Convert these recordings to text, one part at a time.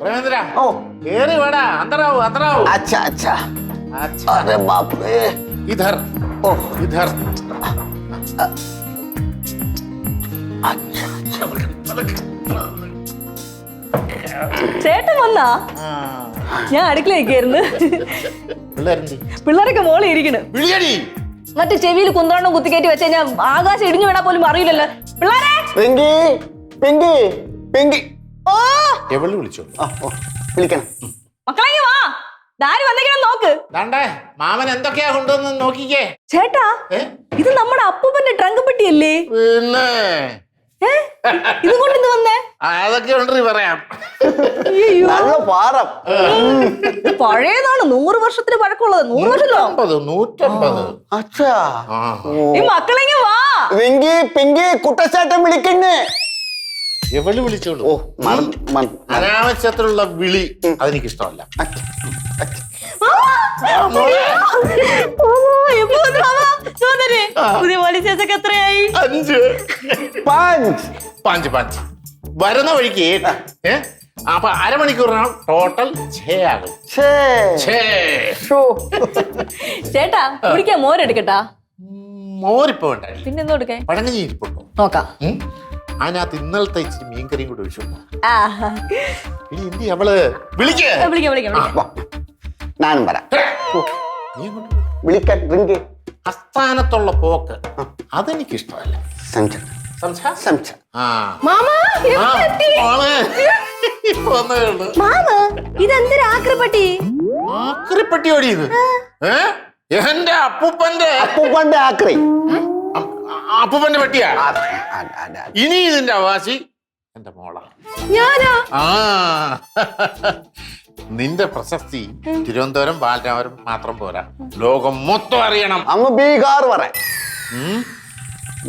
प्रेमेंद्र ओ केरी वाड़ा अंदर आओ अच्छा अच्छा अच्छा अरे बाप रे इधर ओ इधर अच्छा ചേട്ടൻ വന്നാ ഞാൻ അടുക്കളയൊക്കെയായിരുന്നു പിള്ളേരൊക്കെ മോളെ ഇരിക്കണ് മറ്റേ ചെവിയിൽ കുന്തോണ്ണം കുത്തിക്കയറ്റി വെച്ച് കഴിഞ്ഞാൽ ആകാശം ഇടിഞ്ഞു വീണാ പോലും അറിയില്ലല്ലോ പിള്ളേരെ പിങ്കി പിങ്കി പിങ്കി ഓ എവള് വിളിച്ചോ വിളിക്കണം മക്കളെ വാ ദാരി വന്നെങ്കിലും നോക്ക് മാമൻ എന്തൊക്കെയാ കൊണ്ടുവന്ന് നോക്കിക്കേ ചേട്ടാ ഇത് നമ്മുടെ അപ്പൂപ്പന്റെ ട്രങ്ക് പെട്ടിയല്ലേ പിന്നെ ഇത് കൊണ്ടിന്ന് വന്നേ അതൊക്കെ ഉണ്ട് പറയാം നല്ല പാറം പഴയതാണ് 100 വർഷത്തിന് പഴക്കമുള്ളത് 100 വർഷമല്ലോ 150 അച്ഛാ ഈ മക്കളെങ്കിൽ വാ പിങ്കി പിങ്കി കുട്ടച്ചാട്ടൻ വിളിക്കുന്നേ എവള് വിളിച്ചോളൂ ഓ അനാവശ്യത്തിലുള്ള വിളി അതെനിക്ക് ഇഷ്ടമല്ല പുതിയ പോലീസ് കേസൊക്കെ എത്രയായി 5 വരുന്ന വഴിക്ക് അപ്പൊ അരമണിക്കൂറിനാണ് ടോട്ടൽ 6 ആകും ചേട്ടാ കുടിക്കാൻ മോരെടുക്കട്ടാ മോരിപ്പോ വേണ്ട പിന്നെന്തോ എടുക്കേ പഴങ്ങഞ്ഞി ഇരിപ്പുണ്ടോ നോക്കാം അതിനകത്ത് ഇന്നലത്തെ ഇച്ചിരി മീൻകറിയും കൂടെ ഒഴിച്ചുണ്ടോ ഇനി എന്തി അവള് വിളിക്കാം ഞാനും വരാം വിളിക്കാൻ റിങ്ക് അസ്ഥാനത്തുള്ള പോക്ക് അതെനിക്ക് ഇഷ്ടമല്ല ഇതെന്തൊരു ആക്രിപ്പട്ടി ആക്രിപ്പട്ടി ഓടിയത് എന്റെ അപ്പൂപ്പന്റെ ആക്രി അപ്പൂപ്പന്റെ പട്ടിയാ ഇനി ഇതിന്റെ അവകാശി എന്റെ മോളാ ഞാനാ നിന്റെ പ്രശസ്തി തിരുവനന്തപുരം ബാലരാമപുരം മാത്രം പോരാ ലോകം മൊത്തം അറിയണം അങ്ങ് ബീഹാർ പറ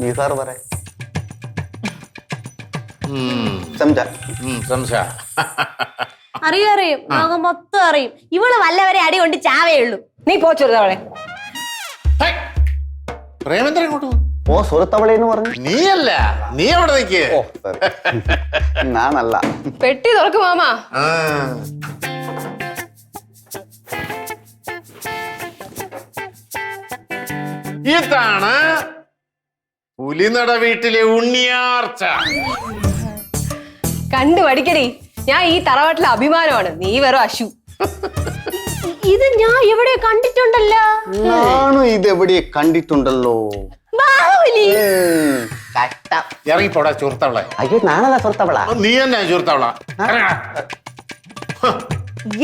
ബീഹാർ പറ അറിയും ലോകം മൊത്തം അറിയും ഇവള് വല്ലവരെ അടി കൊണ്ട് ചാവേ ഉള്ളൂ നീ പോച്ചെറുതവളെ പ്രേമേന്ദ്രൻ ഇങ്ങോട്ട് ഓ സുരത്തവളെന്ന് പറഞ്ഞു നീയല്ല നീ അവിടെ നിൽക്ക് ഞാനല്ല പെട്ടി തുറക്ക് മാമാ ഇതാണ് പുലിനട വീട്ടിലെ ഉണ്ണിയാർച്ച കണ്ടു പഠിക്കടി ഞാൻ ഈ തറവാട്ടിലെ അഭിമാനമാണ് നീ വെറും അശു ഇത് ഞാൻ എവിടെ കണ്ടിട്ടുണ്ടല്ലോ ഇതെവിടെ കണ്ടിട്ടുണ്ടല്ലോ ഇറങ്ങിപ്പോടാ ചുരുത്തവളെ അയ്യോ ഞാനല്ല സുരത്തവള നീ തന്നെ ചുരുത്തവള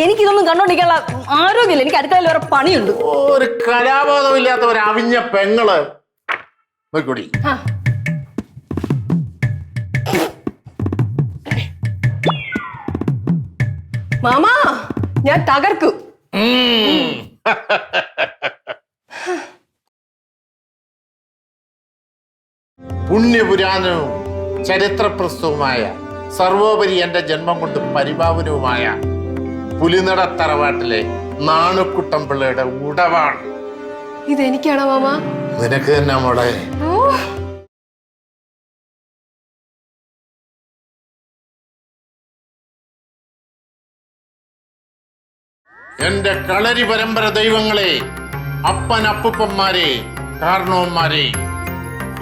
എനിക്കിതൊന്നും കണ്ടോണ്ടിരിക്കാനുള്ള ആരോഗ്യമില്ല എനിക്ക് അടുക്കളയിൽ വേറെ പണിയുണ്ട് ഒരു കലാബോധം ഇല്ലാത്ത ഒരു അവിഞ്ഞ പെങ്ങള് നോക്കൂടി മാമാ ഞാൻ തകർക്കും പുണ്യപുരാതനവും ചരിത്രപ്രസ്തവുമായ സർവോപരി എന്റെ ജന്മം കൊണ്ട് പരിപാവനവുമായ പുലിനട തറവാട്ടിലെ നാണുക്കുട്ടൻ പിള്ളയുടെ ഉടവാണ് ഇതെനിക്കാണോ മാമാ നിനക്ക് തന്നെ മോളെ എന്റെ കളരി പരമ്പര ദൈവങ്ങളെ അപ്പൻ അപ്പുപ്പന്മാരെ കാരണവന്മാരെ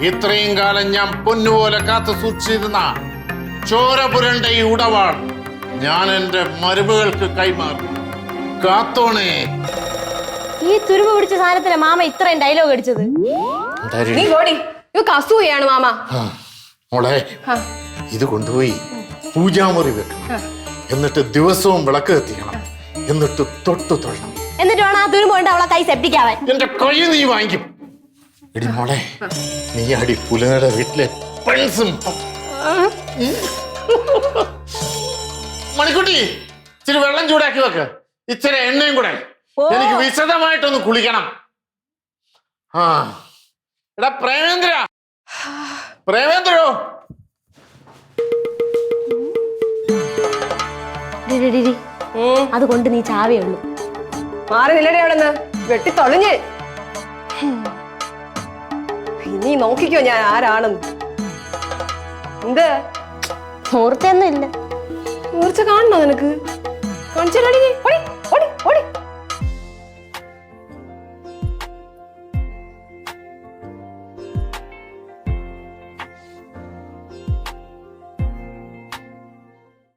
ഇത്രയും കാലം ഞാൻ പൊന്നുപോലെ കാത്തു സൂക്ഷിച്ചിരുന്ന ചോരപുരണ്ട ഈ ഉടവാൾ ഞാൻ എന്റെ മരുമകൾക്ക് കൈമാറും കാത്തോണേ ഈ തുരുമ്പ് പിടിച്ച സാധനത്തിന് മാമ ഇത്രയും ഡയലോഗ് അടിച്ചത് അസൂയാണ് മാമ മോളെ ഇത് കൊണ്ടുപോയി പൂജാമുറി വെക്കണം എന്നിട്ട് ദിവസവും വിളക്ക് കത്തിക്കണം എന്നിട്ട് തൊട്ടു തൊഴണം എന്നിട്ട് വേണം ആ തുരുമ്പ് കൊണ്ട് അവളെ കൈ സെപ്റ്റിക്കാവാൻ എന്റെ കൈ നീ വാങ്ങിക്കും എടി മോളെ നീ അടി പുലിനട വീട്ടിലെ പെൺസും മണിക്കുട്ടി ഇച്ചിരി വെള്ളം ചൂടാക്കി വെക്ക് ഇച്ചിരി എണ്ണയും കൂടെ എനിക്ക് വിശദമായിട്ടൊന്ന് കുളിക്കണം എടാ പ്രേമേന്ദ്രോ അതുകൊണ്ട് നീ ചാവേ ഉള്ളൂ മാറി നില്ലടേ അവിടെ നിന്ന് വെട്ടി തൊളിഞ്ഞ് നീ നോക്കിക്കോ ഞാൻ ആരാണെന്ന് എന്ത് ഓർത്തൊന്നും ഇല്ല മൂർച്ച കാണണോ നിനക്ക്? കാണിച്ചു തരാടി നീ. ഓടി.